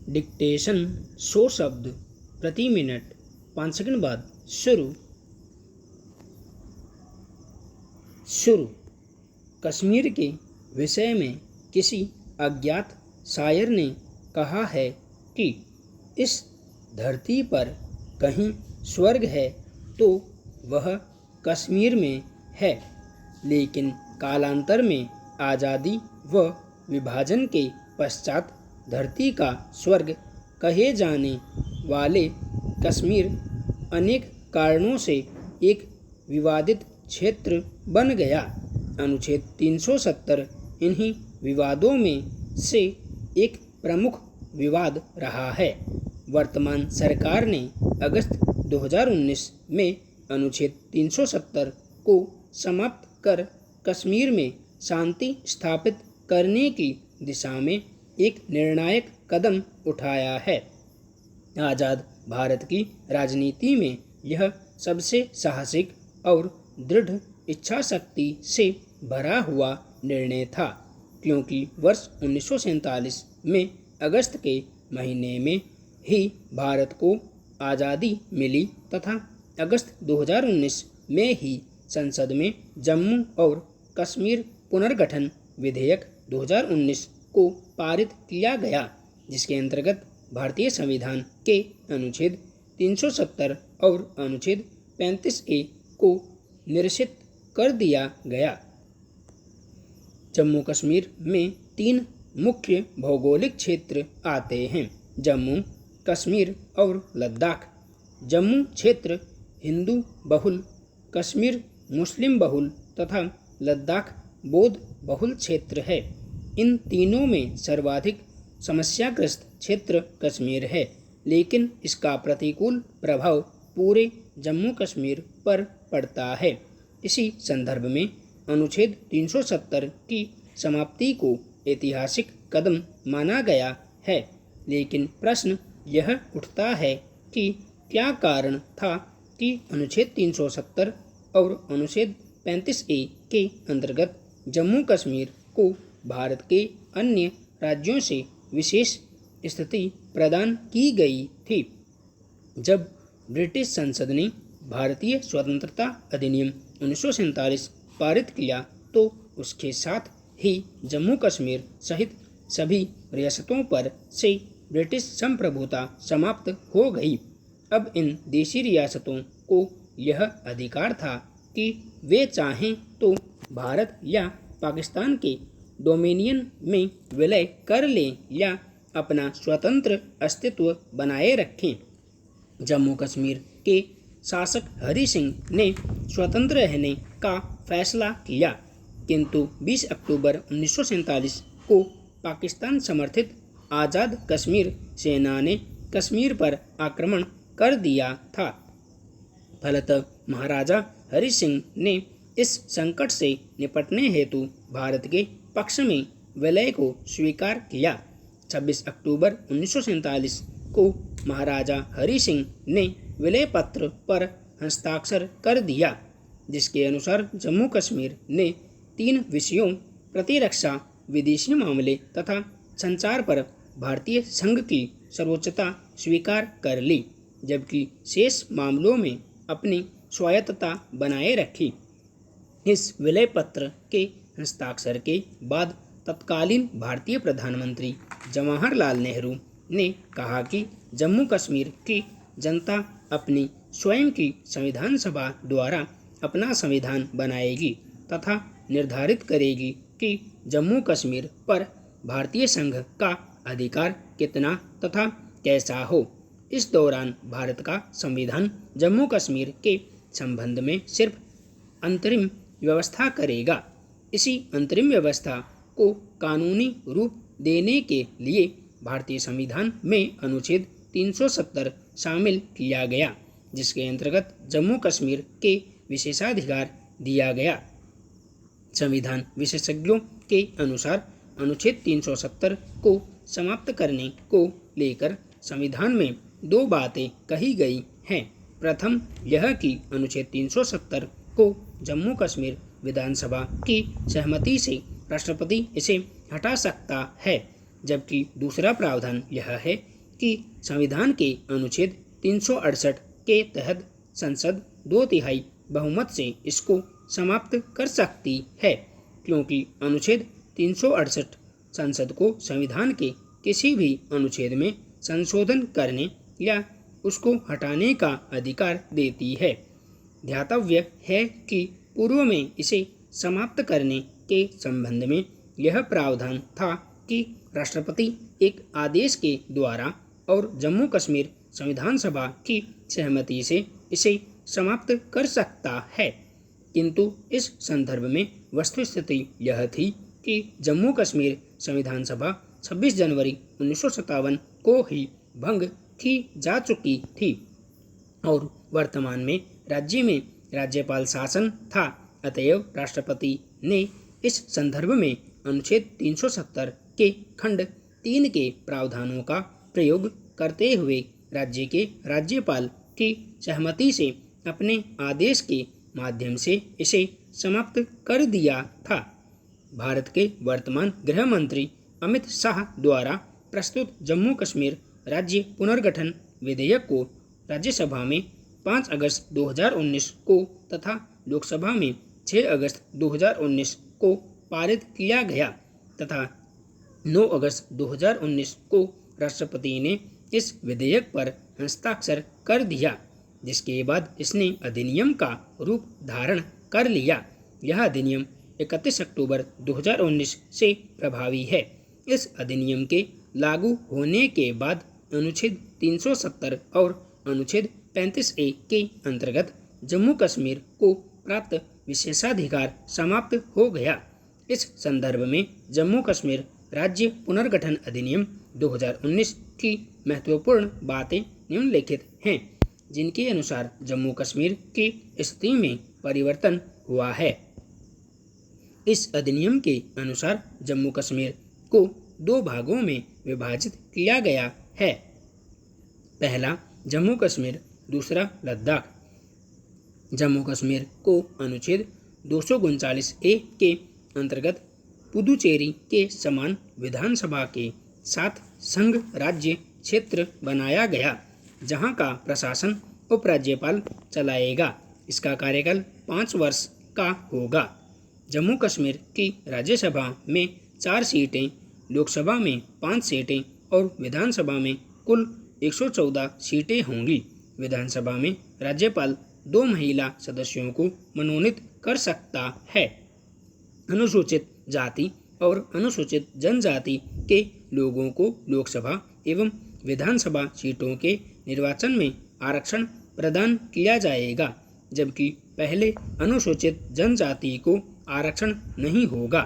Dictation 100 शब्द प्रति minute 5 second बाद शुरू। कश्मीर के विषय में किसी अज्ञात शायर ने कहा है कि इस धरती पर कहीं स्वर्ग है तो वह कश्मीर में है, लेकिन कालांतर में आज़ादी व विभाजन के पश्चात धरती का स्वर्ग कहे जाने वाले कश्मीर अनेक कारणों से एक विवादित क्षेत्र बन गया। अनुच्छेद 370 इन्हीं विवादों में से एक प्रमुख विवाद रहा है। वर्तमान सरकार ने अगस्त 2019 में अनुच्छेद 370 को समाप्त कर कश्मीर में शांति स्थापित करने की दिशा में एक निर्णायक कदम उठाया है। आज़ाद भारत की राजनीति में यह सबसे साहसिक और दृढ़ इच्छाशक्ति से भरा हुआ निर्णय था, क्योंकि वर्ष 1947 में अगस्त के महीने में ही भारत को आज़ादी मिली तथा अगस्त 2019 में ही संसद में जम्मू और कश्मीर पुनर्गठन विधेयक 2019 को पारित किया गया, जिसके अंतर्गत भारतीय संविधान के अनुच्छेद 370 और अनुच्छेद 35A को निरसित कर दिया गया। जम्मू कश्मीर में 3 मुख्य भौगोलिक क्षेत्र आते हैं: जम्मू कश्मीर और लद्दाख। जम्मू क्षेत्र हिंदू बहुल, कश्मीर मुस्लिम बहुल तथा लद्दाख बौद्ध बहुल क्षेत्र है। इन तीनों में सर्वाधिक समस्याग्रस्त क्षेत्र कश्मीर है, लेकिन इसका प्रतिकूल प्रभाव पूरे जम्मू कश्मीर पर पड़ता है। इसी संदर्भ में अनुच्छेद 370 की समाप्ति को ऐतिहासिक कदम माना गया है, लेकिन प्रश्न यह उठता है कि क्या कारण था कि अनुच्छेद 370 और अनुच्छेद 35A के अंतर्गत जम्मू कश्मीर को भारत के अन्य राज्यों से विशेष स्थिति प्रदान की गई थी। जब ब्रिटिश संसद ने भारतीय स्वतंत्रता अधिनियम 1947 पारित किया तो उसके साथ ही जम्मू कश्मीर सहित सभी रियासतों पर से ब्रिटिश संप्रभुता समाप्त हो गई। अब इन देशी रियासतों को यह अधिकार था कि वे चाहें तो भारत या पाकिस्तान के डोमिनियन में विलय कर लें या अपना स्वतंत्र अस्तित्व बनाए रखें। जम्मू कश्मीर के शासक हरि सिंह ने स्वतंत्र रहने का फैसला किया, किंतु 20 अक्टूबर 1947 को पाकिस्तान समर्थित आज़ाद कश्मीर सेना ने कश्मीर पर आक्रमण कर दिया था। फलतः महाराजा हरि सिंह ने इस संकट से निपटने हेतु भारत के पक्ष में विलय को स्वीकार किया। 26 अक्टूबर 1947 को महाराजा हरि सिंह ने विलय पत्र पर हस्ताक्षर कर दिया, जिसके अनुसार जम्मू कश्मीर ने 3 विषयों प्रतिरक्षा, विदेशी मामले तथा संचार पर भारतीय संघ की सर्वोच्चता स्वीकार कर ली, जबकि शेष मामलों में अपनी स्वायत्तता बनाए रखी। इस विलय पत्र के हस्ताक्षर के बाद तत्कालीन भारतीय प्रधानमंत्री जवाहरलाल नेहरू ने कहा कि जम्मू कश्मीर की जनता अपनी स्वयं की संविधान सभा द्वारा अपना संविधान बनाएगी तथा निर्धारित करेगी कि जम्मू कश्मीर पर भारतीय संघ का अधिकार कितना तथा कैसा हो। इस दौरान भारत का संविधान जम्मू कश्मीर के संबंध में सिर्फ अंतरिम व्यवस्था करेगा। इसी अंतरिम व्यवस्था को कानूनी रूप देने के लिए भारतीय संविधान में अनुच्छेद 370 शामिल किया गया, जिसके अंतर्गत जम्मू कश्मीर के विशेषाधिकार दिया गया। संविधान विशेषज्ञों के अनुसार अनुच्छेद 370 को समाप्त करने को लेकर संविधान में 2 बातें कही गई हैं। प्रथम यह कि अनुच्छेद 370 को जम्मू कश्मीर विधानसभा की सहमति से राष्ट्रपति इसे हटा सकता है, जबकि दूसरा प्रावधान यह है कि संविधान के अनुच्छेद 368 के तहत संसद 2/3 बहुमत से इसको समाप्त कर सकती है, क्योंकि अनुच्छेद 368 संसद को संविधान के किसी भी अनुच्छेद में संशोधन करने या उसको हटाने का अधिकार देती है। ध्यातव्य है कि पूर्व में इसे समाप्त करने के संबंध में यह प्रावधान था कि राष्ट्रपति एक आदेश के द्वारा और जम्मू कश्मीर संविधान सभा की सहमति से इसे समाप्त कर सकता है, किंतु इस संदर्भ में वस्तुस्थिति यह थी कि जम्मू कश्मीर संविधान सभा 26 जनवरी 1957 को ही भंग की जा चुकी थी और वर्तमान में राज्य में राज्यपाल शासन था। अतएव राष्ट्रपति ने इस संदर्भ में अनुच्छेद 370 के खंड 3 के प्रावधानों का प्रयोग करते हुए राज्य के राज्यपाल की सहमति से अपने आदेश के माध्यम से इसे समाप्त कर दिया था। भारत के वर्तमान गृह मंत्री अमित शाह द्वारा प्रस्तुत जम्मू कश्मीर राज्य पुनर्गठन विधेयक को राज्यसभा में 5 अगस्त 2019 को तथा लोकसभा में 6 अगस्त 2019 को पारित किया गया तथा 9 अगस्त 2019 को राष्ट्रपति ने इस विधेयक पर हस्ताक्षर कर दिया, जिसके बाद इसने अधिनियम का रूप धारण कर लिया। यह अधिनियम 31 अक्टूबर 2019 से प्रभावी है। इस अधिनियम के लागू होने के बाद अनुच्छेद 370 और अनुच्छेद 35A के अंतर्गत जम्मू कश्मीर को प्राप्त विशेषाधिकार समाप्त हो गया। इस संदर्भ में जम्मू कश्मीर राज्य पुनर्गठन अधिनियम 2019 की महत्वपूर्ण बातें निम्नलिखित हैं, जिनके अनुसार जम्मू कश्मीर की स्थिति में परिवर्तन हुआ है। इस अधिनियम के अनुसार जम्मू कश्मीर को 2 भागों में विभाजित किया गया है। पहला जम्मू कश्मीर, दूसरा लद्दाख। जम्मू कश्मीर को अनुच्छेद 239A के अंतर्गत पुदुचेरी के समान विधानसभा के साथ संघ राज्य क्षेत्र बनाया गया, जहां का प्रशासन उपराज्यपाल चलाएगा। इसका कार्यकाल 5 वर्ष का होगा। जम्मू कश्मीर की राज्यसभा में 4 सीटें, लोकसभा में 5 सीटें और विधानसभा में कुल 114 सीटें होंगी। विधानसभा में राज्यपाल 2 महिला सदस्यों को मनोनीत कर सकता है। अनुसूचित जाति और अनुसूचित जनजाति के लोगों को लोकसभा एवं विधानसभा सीटों के निर्वाचन में आरक्षण प्रदान किया जाएगा, जबकि पहले अनुसूचित जनजाति को आरक्षण नहीं होगा।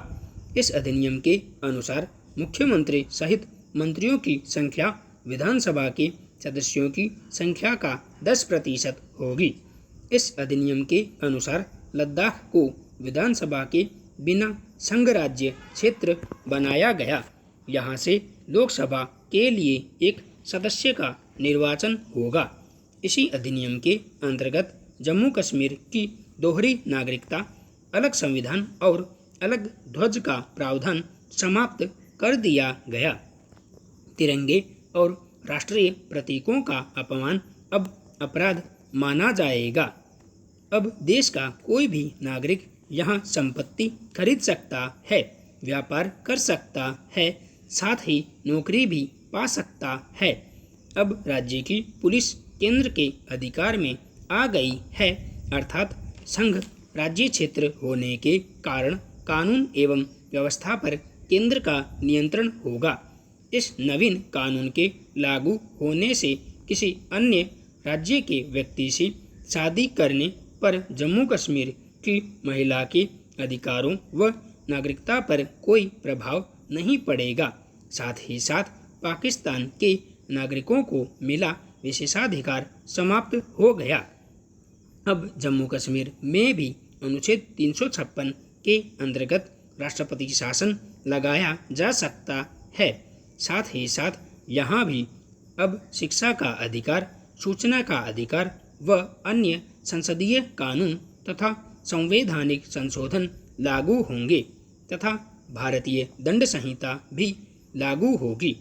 इस अधिनियम के अनुसार मुख्यमंत्री सहित मंत्रियों की संख्या विधानसभा के सदस्यों की संख्या का 10% होगी। इस अधिनियम के अनुसार लद्दाख को विधानसभा के बिना संघ राज्य क्षेत्र बनाया गया। यहाँ से लोकसभा के लिए एक सदस्य का निर्वाचन होगा। इसी अधिनियम के अंतर्गत जम्मू कश्मीर की दोहरी नागरिकता, अलग संविधान और अलग ध्वज का प्रावधान समाप्त कर दिया गया। तिरंगे और राष्ट्रीय प्रतीकों का अपमान अब अपराध माना जाएगा। अब देश का कोई भी नागरिक यहाँ संपत्ति खरीद सकता है, व्यापार कर सकता है, साथ ही नौकरी भी पा सकता है। अब राज्य की पुलिस केंद्र के अधिकार में आ गई है, अर्थात संघ राज्य क्षेत्र होने के कारण कानून एवं व्यवस्था पर केंद्र का नियंत्रण होगा। इस नवीन कानून के लागू होने से किसी अन्य राज्य के व्यक्ति से शादी करने पर जम्मू कश्मीर की महिला के अधिकारों व नागरिकता पर कोई प्रभाव नहीं पड़ेगा। साथ ही साथ पाकिस्तान के नागरिकों को मिला विशेषाधिकार समाप्त हो गया। अब जम्मू कश्मीर में भी अनुच्छेद 356 के अंतर्गत राष्ट्रपति शासन लगाया जा सकता है। साथ ही साथ यहाँ भी अब शिक्षा का अधिकार, सूचना का अधिकार व अन्य संसदीय कानून तथा संवैधानिक संशोधन लागू होंगे तथा भारतीय दंड संहिता भी लागू होगी।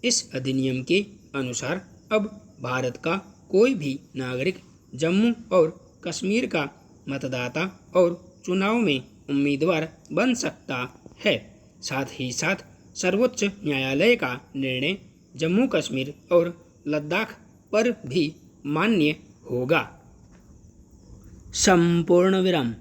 इस अधिनियम के अनुसार अब भारत का कोई भी नागरिक जम्मू और कश्मीर का मतदाता और चुनाव में उम्मीदवार बन सकता है। साथ ही साथ सर्वोच्च न्यायालय का निर्णय जम्मू कश्मीर और लद्दाख पर भी मान्य होगा। संपूर्ण विराम।